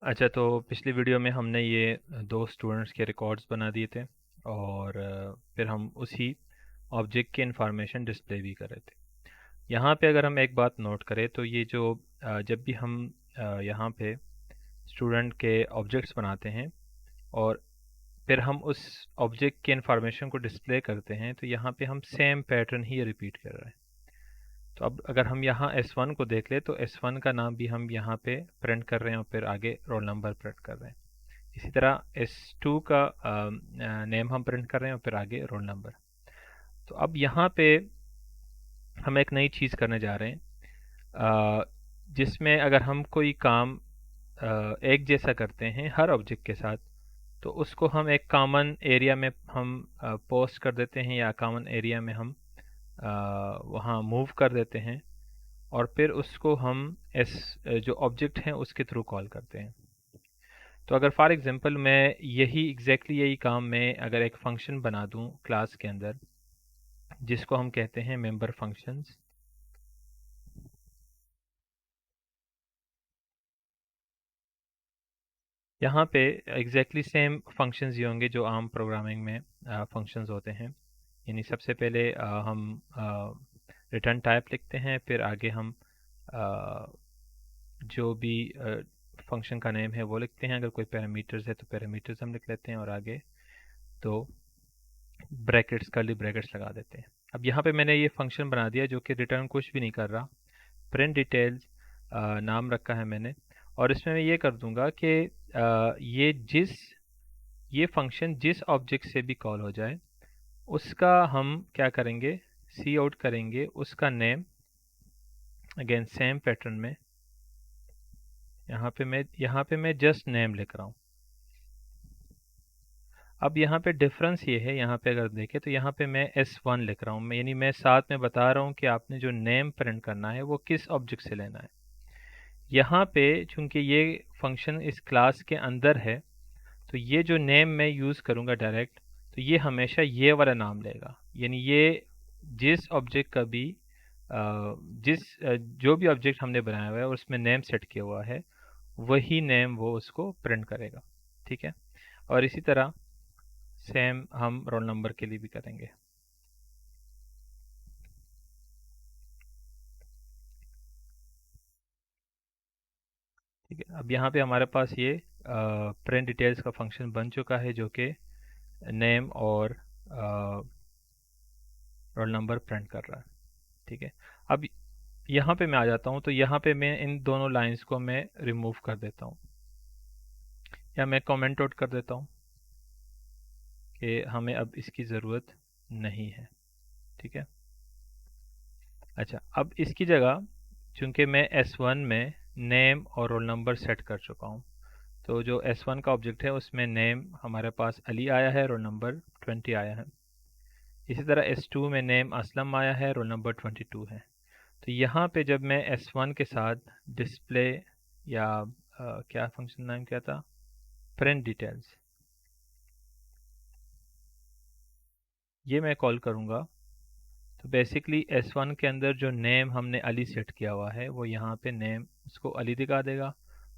अच्छा, तो पिछली वीडियो में हमने ये दो स्टूडेंट्स के रिकॉर्ड्स बना दिए थे और फिर हम उसी ऑब्जेक्ट की इंफॉर्मेशन डिस्प्ले भी कर रहे थे। यहाँ पे अगर हम एक बात नोट करें तो ये जो जब भी हम यहाँ पे स्टूडेंट के ऑब्जेक्ट्स बनाते हैं और फिर हम उस ऑब्जेक्ट की इंफॉर्मेशन को डिस्प्ले करते हैं, तो यहाँ पे हम सेम पैटर्न ही रिपीट कर रहे हैं। तो अब अगर हम यहाँ S1 को देख ले तो S1 का नाम भी हम यहाँ पे प्रिंट कर रहे हैं और फिर आगे रोल नंबर प्रिंट कर रहे हैं। इसी तरह S2 का नेम हम प्रिंट कर रहे हैं और फिर आगे रोल नंबर। तो अब यहाँ पे हम एक नई चीज़ करने जा रहे हैं, जिसमें अगर हम कोई काम एक जैसा करते हैं हर ऑब्जेक्ट के साथ, तो उसको हम एक कॉमन एरिया में हम पोस्ट कर देते हैं या कॉमन एरिया में हम वहाँ मूव कर देते हैं और फिर उसको हम एस जो ऑब्जेक्ट हैं उसके थ्रू कॉल करते हैं। तो अगर फॉर एग्जांपल मैं यही काम मैं अगर एक फंक्शन बना दूं क्लास के अंदर, जिसको हम कहते हैं मेंबर फंक्शंस। यहाँ पे सेम फंक्शंस ही होंगे जो आम प्रोग्रामिंग में फंक्शंस होते हैं। यानी सबसे पहले हम रिटर्न टाइप लिखते हैं, फिर आगे हम अ, जो भी फंक्शन का नेम है वो लिखते हैं। अगर कोई पैरामीटर्स है तो पैरामीटर्स हम लिख लेते हैं और आगे तो ब्रैकेट्स कर्ली ब्रैकेट्स लगा देते हैं। अब यहाँ पे मैंने ये फंक्शन बना दिया जो कि रिटर्न कुछ भी नहीं कर रहा। प्रिंट डिटेल्स नाम रखा है मैंने, और इसमें मैं ये कर दूंगा कि ये फंक्शन जिस ऑब्जेक्ट से भी कॉल हो जाए उसका हम क्या करेंगे, सी आउट करेंगे उसका नेम। अगेन सेम पैटर्न में यहाँ पे मैं जस्ट नेम लिख रहा हूँ। अब यहाँ पे डिफरेंस ये है, यहाँ पे अगर देखें तो यहाँ पे मैं S1 लिख रहा हूँ, यानी मैं साथ में बता रहा हूँ कि आपने जो नेम प्रिंट करना है वो किस ऑब्जेक्ट से लेना है। यहाँ पे चूंकि ये फंक्शन इस क्लास के अंदर है, तो ये जो नेम मैं यूज़ करूँगा डायरेक्ट, तो ये हमेशा ये वाला नाम लेगा। यानी ये जिस ऑब्जेक्ट का भी जो भी ऑब्जेक्ट हमने बनाया हुआ है और उसमें नेम सेट किया हुआ है, वही नेम वो उसको प्रिंट करेगा। ठीक है, और इसी तरह सेम हम रोल नंबर के लिए भी करेंगे। ठीक है, अब यहाँ पे हमारे पास ये प्रिंट डिटेल्स का फंक्शन बन चुका है जो कि नेम और रोल नंबर प्रिंट कर रहा है। ठीक है, अब यहाँ पे मैं आ जाता हूँ, तो यहाँ पे मैं इन दोनों लाइंस को मैं रिमूव कर देता हूँ या मैं कमेंट आउट कर देता हूँ कि हमें अब इसकी ज़रूरत नहीं है। ठीक है, अच्छा, अब इसकी जगह चूंकि मैं S1 में नेम और रोल नंबर सेट कर चुका हूँ, तो जो S1 का ऑब्जेक्ट है उसमें नेम हमारे पास अली आया है, रोल नंबर 20 आया है। इसी तरह S2 में नेम असलम आया है, रोल नंबर 22 है। तो यहाँ पे जब मैं S1 के साथ डिस्प्ले या क्या फंक्शन नाम क्या था, प्रिंट डिटेल्स, ये मैं कॉल करूँगा, तो बेसिकली S1 के अंदर जो नेम हमने अली सेट किया हुआ है वो यहाँ पे नेम उसको अली दिखा देगा।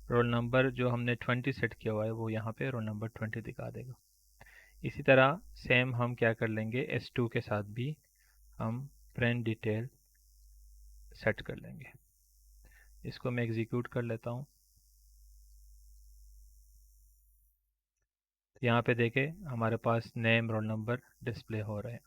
रोल नंबर जो हमने 20 सेट किया हुआ है वो यहाँ पे रोल नंबर 20 दिखा देगा। इसी तरह सेम हम क्या कर लेंगे, S2 के साथ भी हम प्रिंट डिटेल सेट कर लेंगे। इसको मैं एग्जीक्यूट कर लेता हूँ। तो यहाँ पे देखें हमारे पास नेम रोल नंबर डिस्प्ले हो रहे हैं।